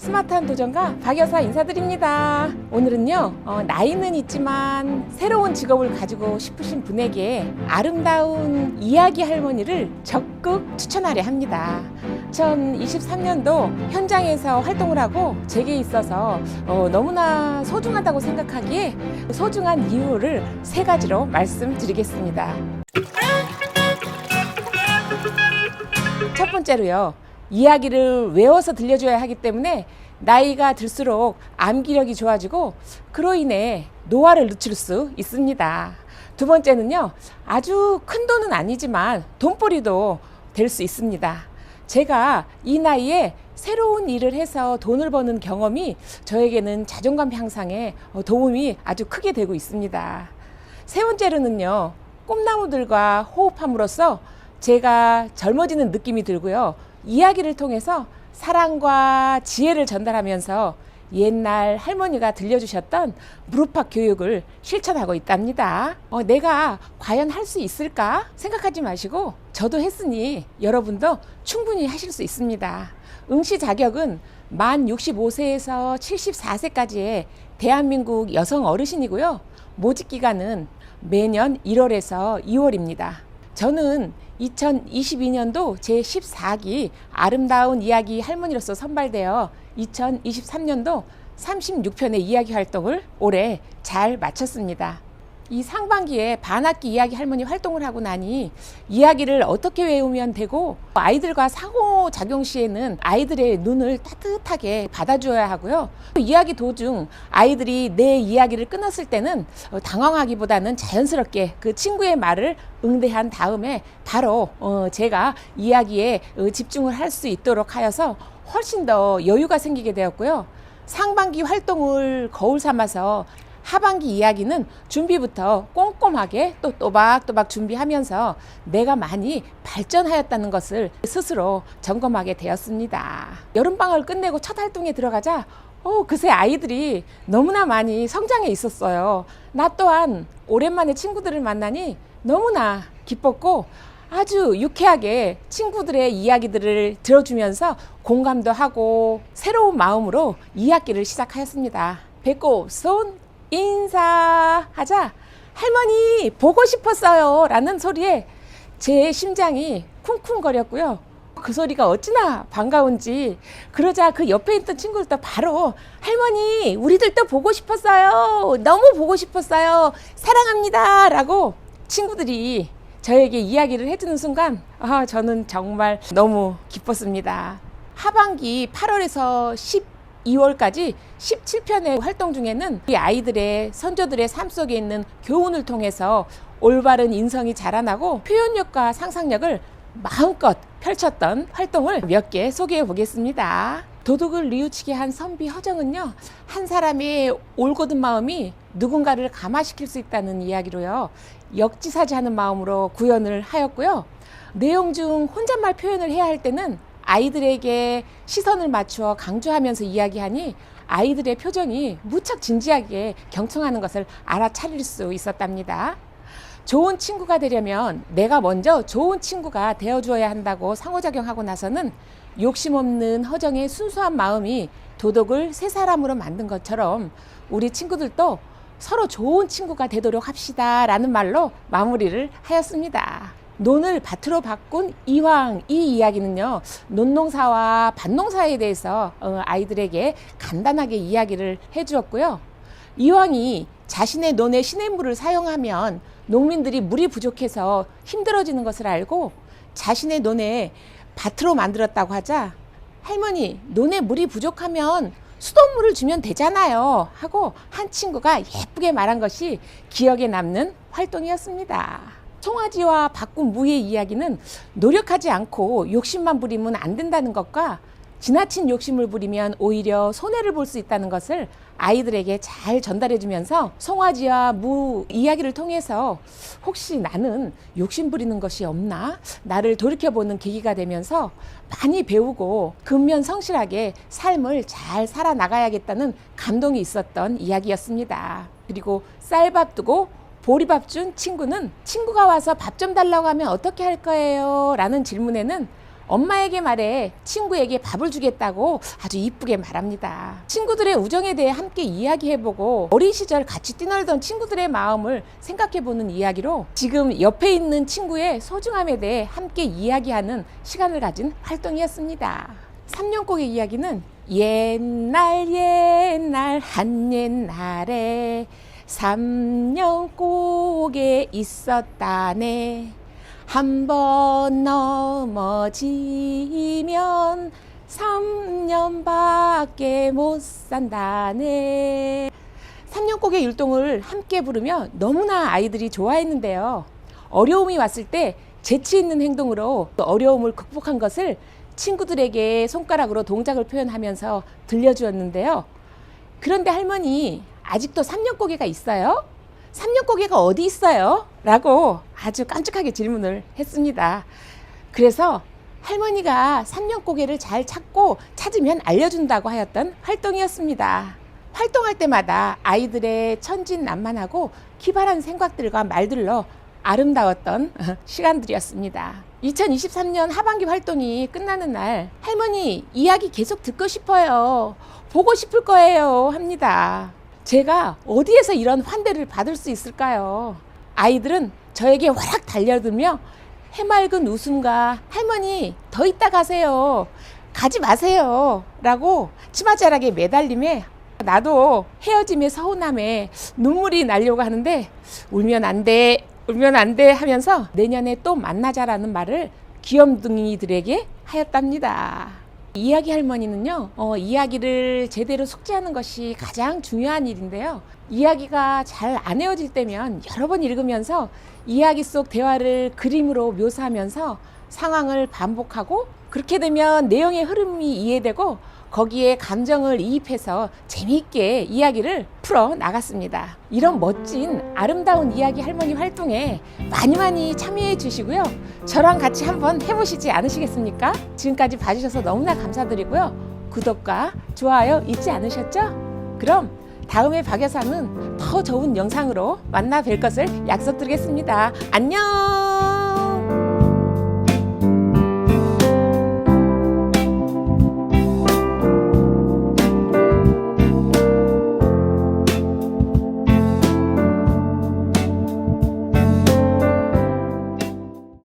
스마트한 도전가 박 여사 인사드립니다. 오늘은요, 나이는 있지만 새로운 직업을 가지고 싶으신 분에게 아름다운 이야기 할머니를 적극 추천하려 합니다. 2023년도 현장에서 활동을 하고 제게 있어서 너무나 소중하다고 생각하기에 소중한 이유를 3가지로 말씀드리겠습니다. 첫 번째로요, 이야기를 외워서 들려줘야 하기 때문에 나이가 들수록 암기력이 좋아지고 그로 인해 노화를 늦출 수 있습니다. 두 번째는요, 아주 큰 돈은 아니지만 돈벌이도 될 수 있습니다. 제가 이 나이에 새로운 일을 해서 돈을 버는 경험이 저에게는 자존감 향상에 도움이 아주 크게 되고 있습니다. 세 번째로는요, 꿈나무들과 호흡함으로써 제가 젊어지는 느낌이 들고요, 이야기를 통해서 사랑과 지혜를 전달하면서 옛날 할머니가 들려주셨던 무릎팍 교육을 실천하고 있답니다. 내가 과연 할 수 있을까 생각하지 마시고 저도 했으니 여러분도 충분히 하실 수 있습니다. 응시 자격은 만 65세에서 74세까지의 대한민국 여성 어르신이고요. 모집 기간은 매년 1월에서 2월입니다. 저는 2022년도 제14기 아름다운 이야기 할머니로서 선발되어 2023년도 36편의 이야기 활동을 올해 잘 마쳤습니다. 이 상반기에 반학기 이야기 할머니 활동을 하고 나니 이야기를 어떻게 외우면 되고 아이들과 상호작용 시에는 아이들의 눈을 따뜻하게 받아줘야 하고요. 이야기 도중 아이들이 내 이야기를 끊었을 때는 당황하기보다는 자연스럽게 그 친구의 말을 응대한 다음에 바로 제가 이야기에 집중을 할 수 있도록 하여서 훨씬 더 여유가 생기게 되었고요. 상반기 활동을 거울 삼아서 하반기 이야기는 준비부터 꼼꼼하게 또 또박또박 준비하면서 내가 많이 발전하였다는 것을 스스로 점검하게 되었습니다. 여름방학을 끝내고 첫 활동에 들어가자 그새 아이들이 너무나 많이 성장해 있었어요. 나 또한 오랜만에 친구들을 만나니 너무나 기뻤고 아주 유쾌하게 친구들의 이야기들을 들어주면서 공감도 하고 새로운 마음으로 2학기를 시작하였습니다. 배꼽, 손, 인사하자 할머니 보고 싶었어요 라는 소리에 제 심장이 쿵쿵거렸고요. 그 소리가 어찌나 반가운지 그러자 그 옆에 있던 친구들도 바로 할머니 우리들도 보고 싶었어요, 너무 보고 싶었어요, 사랑합니다 라고 친구들이 저에게 이야기를 해주는 순간 저는 정말 너무 기뻤습니다. 하반기 8월에서 12월까지 17편의 활동 중에는 이 아이들의 선조들의 삶 속에 있는 교훈을 통해서 올바른 인성이 자라나고 표현력과 상상력을 마음껏 펼쳤던 활동을 몇 개 소개해 보겠습니다. 도둑을 뉘우치게 한 선비 허정은요, 한 사람의 올곧은 마음이 누군가를 감화시킬 수 있다는 이야기로요, 역지사지하는 마음으로 구현을 하였고요. 내용 중 혼잣말 표현을 해야 할 때는 아이들에게 시선을 맞추어 강조하면서 이야기하니 아이들의 표정이 무척 진지하게 경청하는 것을 알아차릴 수 있었답니다. 좋은 친구가 되려면 내가 먼저 좋은 친구가 되어주어야 한다고 상호작용하고 나서는 욕심 없는 허정의 순수한 마음이 도덕을 새 사람으로 만든 것처럼 우리 친구들도 서로 좋은 친구가 되도록 합시다 라는 말로 마무리를 하였습니다. 논을 밭으로 바꾼 이황, 이 이야기는요, 논농사와 밭농사에 대해서 아이들에게 간단하게 이야기를 해주었고요. 이황이 자신의 논에 시냇물을 사용하면 농민들이 물이 부족해서 힘들어지는 것을 알고 자신의 논에 밭으로 만들었다고 하자 할머니 논에 물이 부족하면 수돗물을 주면 되잖아요 하고 한 친구가 예쁘게 말한 것이 기억에 남는 활동이었습니다. 송아지와 바꾼 무의 이야기는 노력하지 않고 욕심만 부리면 안 된다는 것과 지나친 욕심을 부리면 오히려 손해를 볼 수 있다는 것을 아이들에게 잘 전달해주면서 송아지와 무 이야기를 통해서 혹시 나는 욕심 부리는 것이 없나? 나를 돌이켜보는 계기가 되면서 많이 배우고 근면성실하게 삶을 잘 살아나가야겠다는 감동이 있었던 이야기였습니다. 그리고 쌀밥 두고 보리밥 준 친구는 친구가 와서 밥 좀 달라고 하면 어떻게 할 거예요? 라는 질문에는 엄마에게 말해 친구에게 밥을 주겠다고 아주 이쁘게 말합니다. 친구들의 우정에 대해 함께 이야기해보고 어린 시절 같이 뛰놀던 친구들의 마음을 생각해보는 이야기로 지금 옆에 있는 친구의 소중함에 대해 함께 이야기하는 시간을 가진 활동이었습니다. 삼년곡의 이야기는 옛날 한 옛날에 삼년곡에 있었다네. 한 번 넘어지면 3년밖에 못 산다네. 삼년곡의 율동을 함께 부르며 너무나 아이들이 좋아했는데요. 어려움이 왔을 때 재치 있는 행동으로 어려움을 극복한 것을 친구들에게 손가락으로 동작을 표현하면서 들려주었는데요. 그런데 할머니, 아직도 삼년고개가 있어요? 삼년고개가 어디 있어요? 라고 아주 깜찍하게 질문을 했습니다. 그래서 할머니가 삼년고개를 잘 찾으면 알려준다고 하였던 활동이었습니다. 활동할 때마다 아이들의 천진난만하고 기발한 생각들과 말들로 아름다웠던 시간들이었습니다. 2023년 하반기 활동이 끝나는 날 할머니 이야기 계속 듣고 싶어요. 보고 싶을 거예요 합니다. 제가 어디에서 이런 환대를 받을 수 있을까요? 아이들은 저에게 와락 달려들며 해맑은 웃음과 할머니 더 있다 가세요. 가지 마세요. 라고 치마자락에 매달림에 나도 헤어짐의 서운함에 눈물이 나려고 하는데 울면 안 돼. 울면 안 돼 하면서 내년에 또 만나자라는 말을 귀염둥이들에게 하였답니다. 이야기 할머니는요, 이야기를 제대로 숙지하는 것이 가장 중요한 일인데요. 이야기가 잘 안 외워질 때면 여러 번 읽으면서 이야기 속 대화를 그림으로 묘사하면서 상황을 반복하고 그렇게 되면 내용의 흐름이 이해되고 거기에 감정을 이입해서 재미있게 이야기를 풀어 나갔습니다. 이런 멋진 아름다운 이야기 할머니 활동에 많이 참여해 주시고요. 저랑 같이 한번 해보시지 않으시겠습니까? 지금까지 봐주셔서 너무나 감사드리고요. 구독과 좋아요 잊지 않으셨죠? 그럼 다음에 박 여사는 더 좋은 영상으로 만나 뵐 것을 약속드리겠습니다. 안녕!